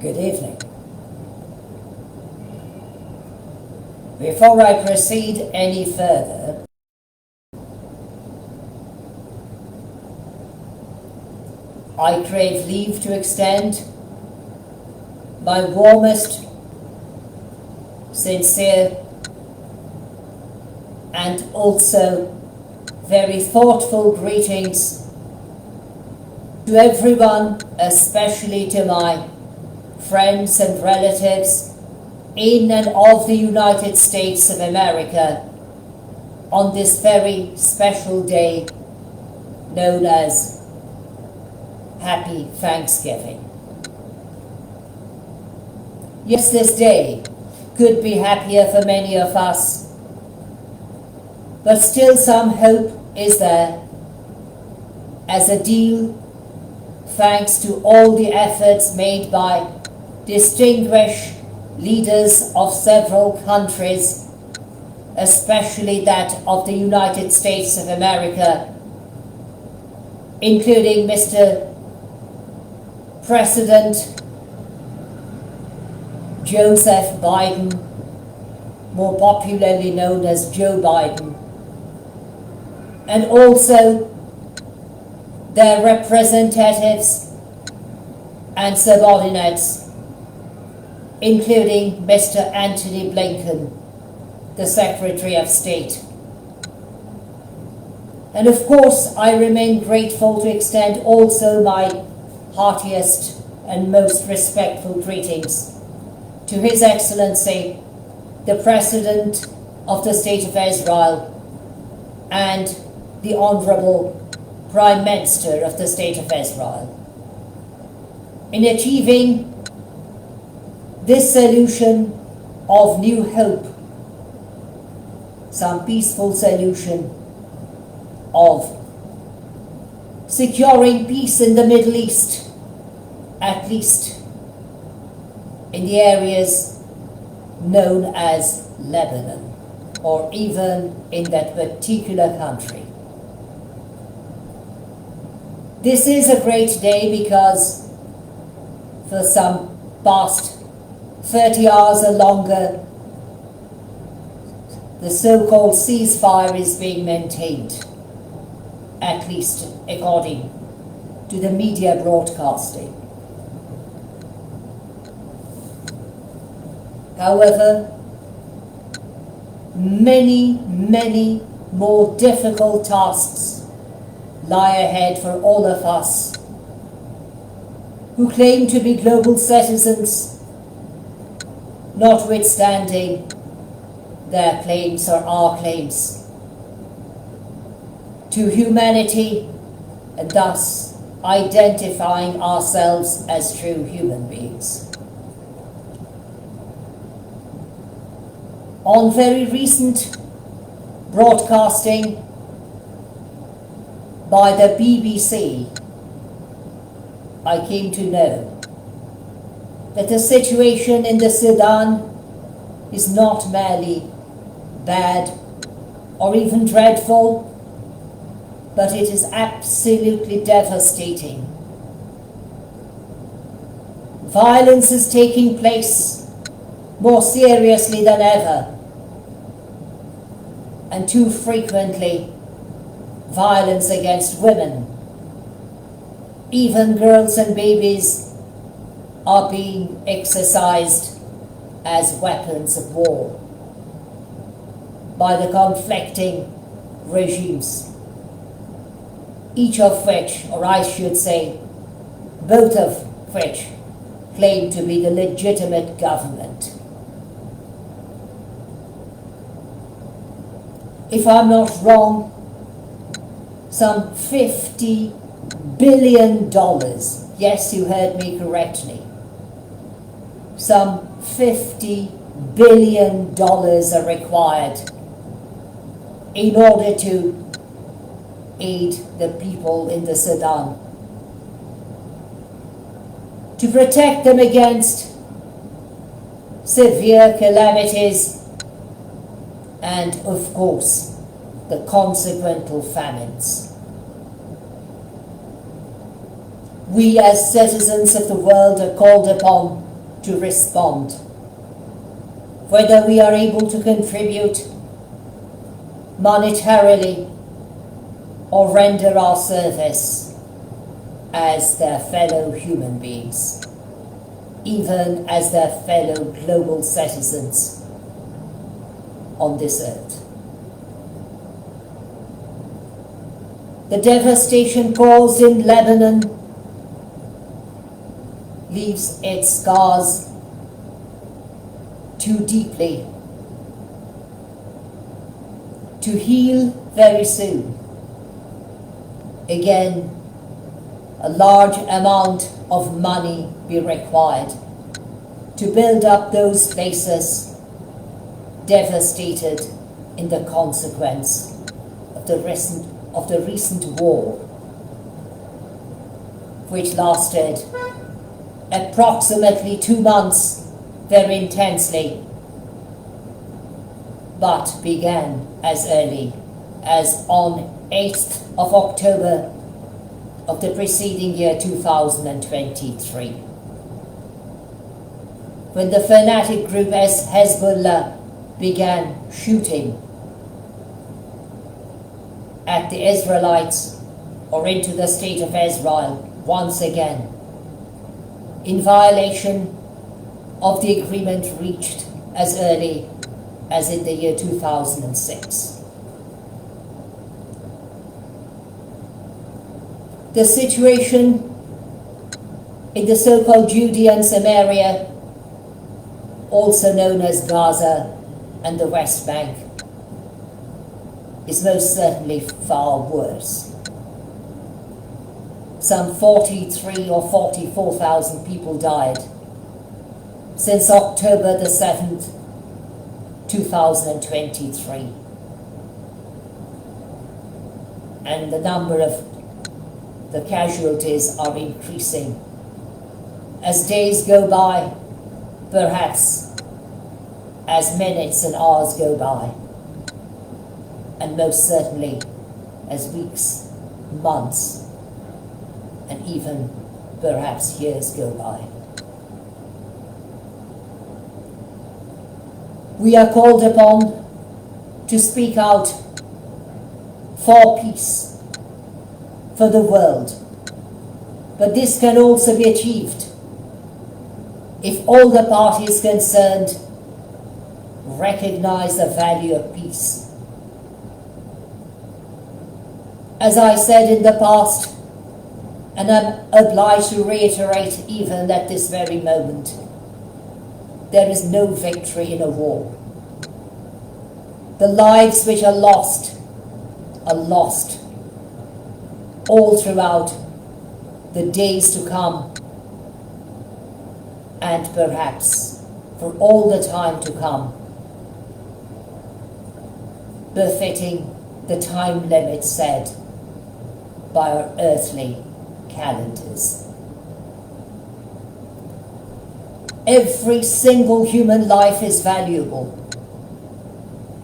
Good evening. Before I proceed any further, I crave leave to extend my warmest, sincere, and also very thoughtful greetings to everyone, especially to my friends and relatives in and of the United States of America on this very special day known as Happy Thanksgiving. Yes, this day could be happier for many of us, but still some hope is there as a deal, thanks to all the efforts made by distinguished leaders of several countries, especially that of the United States of America, including Mr. President Joseph Biden, more popularly known as Joe Biden, and also their representatives and subordinates, including Mr. Antony Blinken, the Secretary of State. And of course, I remain grateful to extend also my heartiest and most respectful greetings to His Excellency, the President of the State of Israel, and the Honorable Prime Minister of the State of Israel, in achieving this solution of new hope, some peaceful solution of securing peace in the Middle East, at least in the areas known as Lebanon, or even in that particular country. This is a great day because for some past 30 hours or longer, the so-called ceasefire is being maintained, at least according to the media broadcasting. However, many more difficult tasks lie ahead for all of us who claim to be global citizens, notwithstanding their claims or our claims to humanity, and thus identifying ourselves as true human beings. On very recent broadcasting by the BBC, I came to know that the situation in the Sudan is not merely bad or even dreadful, but it is absolutely devastating. Violence is taking place more seriously than ever, and too frequently, violence against women, even girls and babies, are being exercised as weapons of war by the conflicting regimes, each of which, or I should say, both of which, claim to be the legitimate government. If I'm not wrong, some $50 billion, yes, you heard me correctly, some $50 billion are required in order to aid the people in the Sudan, to protect them against severe calamities and, of course, the consequential famines. We as citizens of the world are called upon to respond, whether we are able to contribute monetarily or render our service as their fellow human beings, even as their fellow global citizens on this earth. The devastation caused in Lebanon leaves its scars too deeply to heal very soon. Again, a large amount of money be required to build up those places devastated in the consequence of the recent war, which lasted approximately 2 months very intensely, but began as early as on 8th of October of the preceding year 2023, when the fanatic group as Hezbollah began shooting at the Israelites or into the state of Israel once again, in violation of the agreement reached as early as in the year 2006. The situation in the so-called Judean Samaria, also known as Gaza and the West Bank, is most certainly far worse. Some 43 or 44,000 people died since October the 7th, 2023. And the number of the casualties are increasing. As days go by, perhaps as minutes and hours go by, and most certainly as weeks, months, and even perhaps years go by. We are called upon to speak out for peace, for the world. But this can also be achieved if all the parties concerned recognize the value of peace. As I said in the past, and I'm obliged to reiterate even at this very moment, there is no victory in a war. The lives which are lost all throughout the days to come, and perhaps for all the time to come, befitting the time limit set by our earthly calendars. Every single human life is valuable.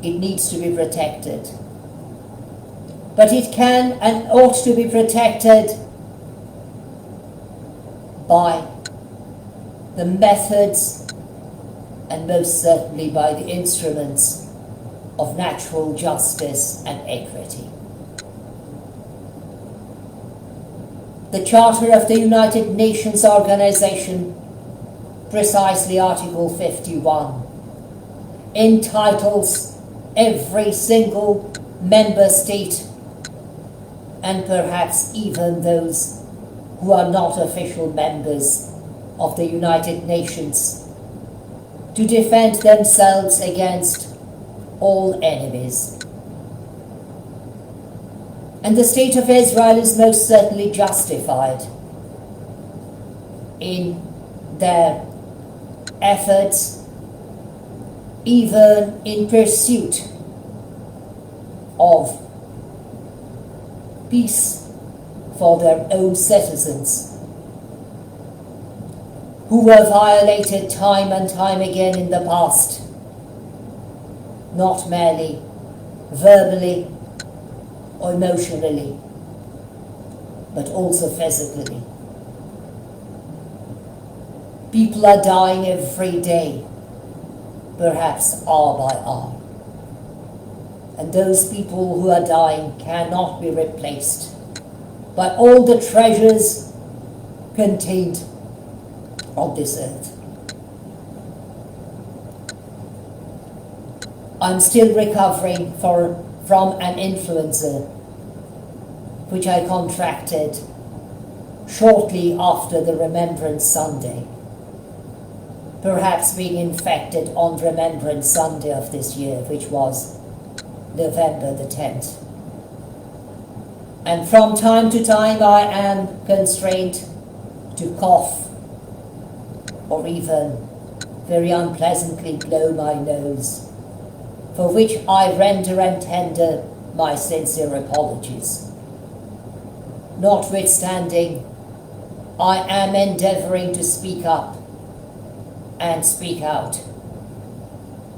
It needs to be protected. But it can and ought to be protected by the methods and most certainly by the instruments of natural justice and equity. The Charter of the United Nations Organization, precisely Article 51, entitles every single member state, and perhaps even those who are not official members of the United Nations, to defend themselves against all enemies. And the state of Israel is most certainly justified in their efforts, even in pursuit of peace for their own citizens, who were violated time and time again in the past, not merely verbally or emotionally, but also physically. People are dying every day, perhaps hour by hour. And those people who are dying cannot be replaced by all the treasures contained on this earth. I'm still recovering from an influenza which I contracted shortly after the Remembrance Sunday, perhaps being infected on Remembrance Sunday of this year, which was November the 10th. And from time to time I am constrained to cough or even very unpleasantly blow my nose, for which I render and tender my sincere apologies. Notwithstanding, I am endeavouring to speak up and speak out,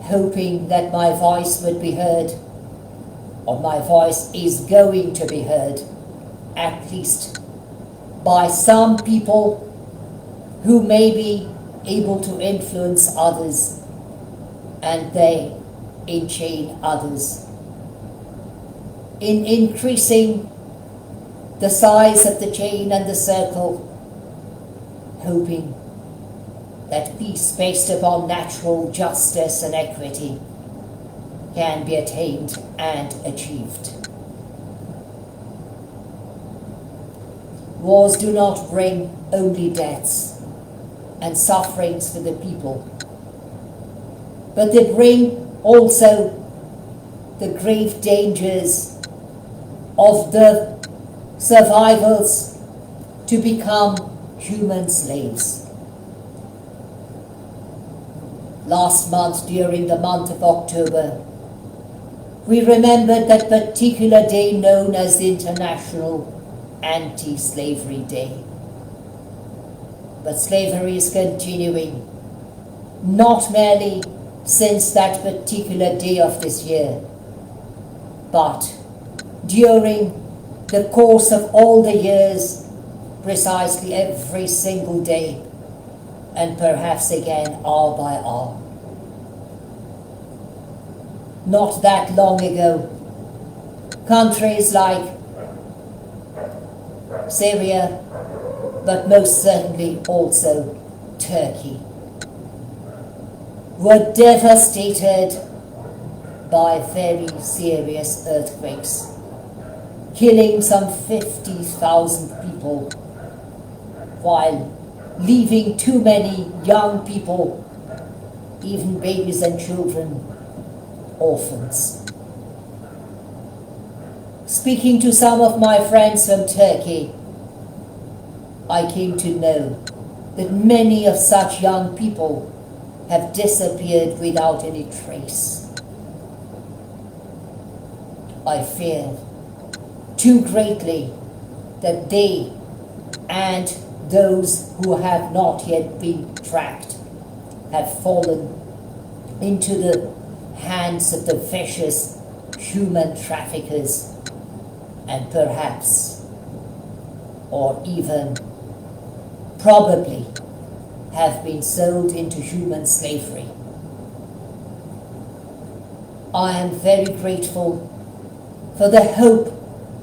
hoping that my voice would be heard, or my voice is going to be heard, at least by some people who may be able to influence others, and they enchain others, in increasing the size of the chain and the circle, hoping that peace based upon natural justice and equity can be attained and achieved. Wars do not bring only deaths and sufferings for the people, but they bring also the grave dangers of the survivors to become human slaves. Last month, during the month of October, we remembered that particular day known as the International Anti-Slavery Day. But slavery is continuing, not merely since that particular day of this year, but during the course of all the years, precisely every single day, and perhaps again hour by hour. Not that long ago, countries like Syria, but most certainly also Turkey, were devastated by very serious earthquakes, killing some 50,000 people, while leaving too many young people, even babies and children, orphans. Speaking to some of my friends from Turkey, I came to know that many of such young people have disappeared without any trace. I fear too greatly that they and those who have not yet been tracked have fallen into the hands of the vicious human traffickers, and perhaps, or even probably, have been sold into human slavery. I am very grateful for the hope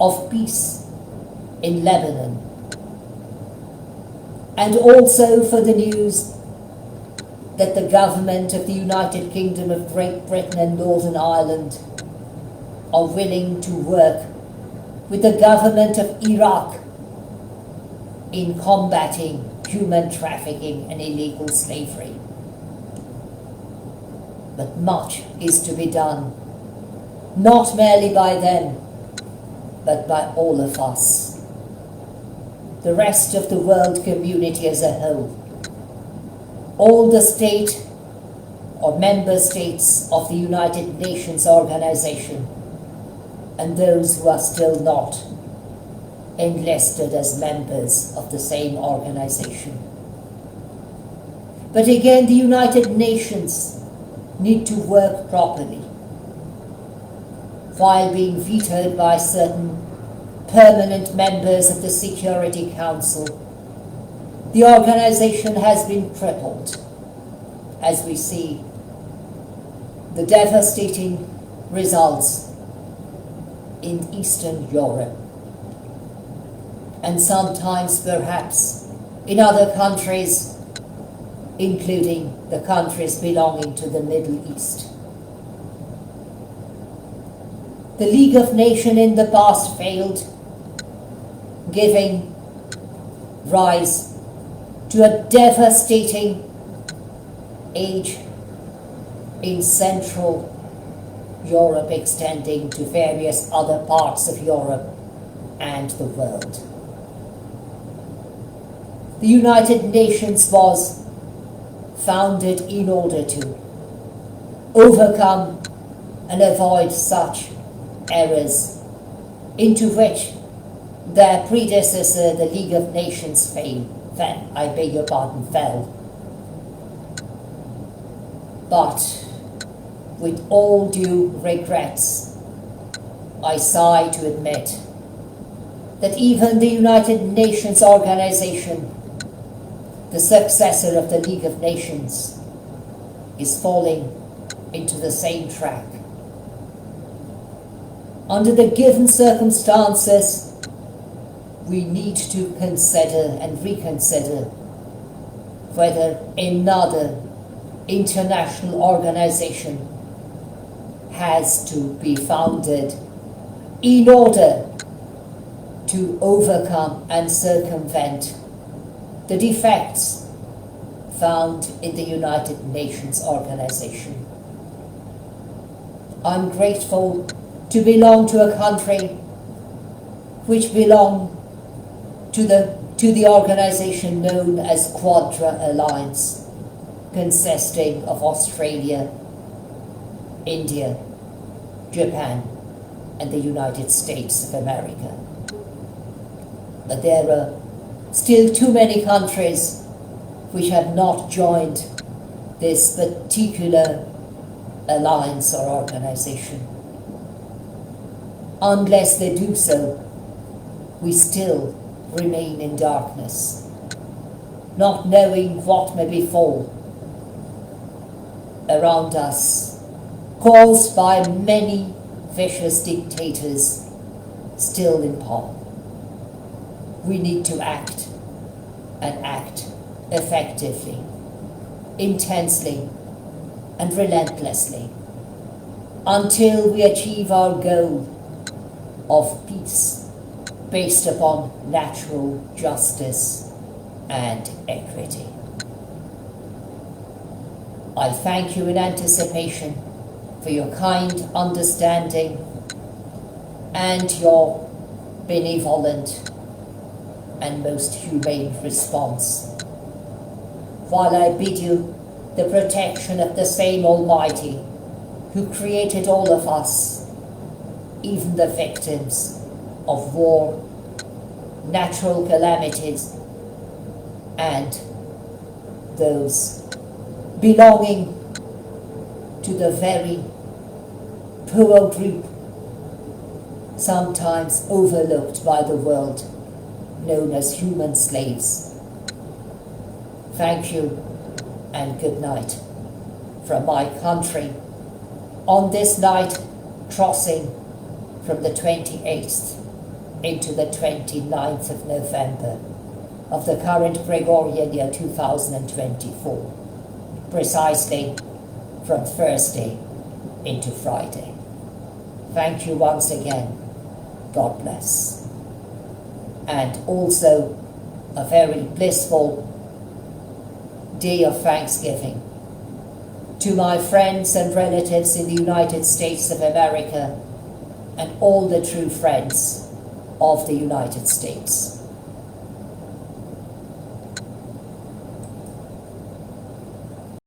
of peace in Lebanon, and also for the news that the government of the United Kingdom of Great Britain and Northern Ireland are willing to work with the government of Iraq in combating human trafficking and illegal slavery. But much is to be done, not merely by them, but by all of us, the rest of the world community as a whole, all the state or member states of the United Nations organization, and those who are still not enlisted as members of the same organization. But again, the United Nations need to work properly, while being vetoed by certain permanent members of the Security Council. the organization has been crippled as we see the devastating results in Eastern Europe, and sometimes perhaps in other countries, including the countries belonging to the Middle East. The League of Nations in the past failed, giving rise to a devastating age in Central Europe, extending to various other parts of Europe and the world. The United Nations was founded in order to overcome and avoid such errors into which their predecessor, the League of Nations, fell. But with all due regrets, I sigh to admit that even the United Nations organization, the successor of the League of Nations, is falling into the same track. Under the given circumstances, we need to consider and reconsider whether another international organization has to be founded in order to overcome and circumvent the defects found in the United Nations organization. I'm grateful to belong to a country which belong to the organization known as Quadra Alliance, consisting of Australia, India, Japan, and the United States of America. But there are still too many countries which have not joined this particular alliance or organization. Unless they do so, we still remain in darkness, not knowing what may befall around us, caused by many vicious dictators still in power. We need to act, and act effectively, intensely, and relentlessly, until we achieve our goal of peace based upon natural justice and equity. I thank you in anticipation for your kind understanding and your benevolent and most humane response, while I bid you the protection of the same Almighty who created all of us, even the victims of war, natural calamities, and those belonging to the very poor group, sometimes overlooked by the world, known as human slaves. Thank you and good night from my country on this night crossing from the 28th into the 29th of November of the current Gregorian year 2024, precisely from Thursday into Friday. Thank you once again. God bless. And also a very blissful day of Thanksgiving to my friends and relatives in the United States of America and all the true friends of the United States.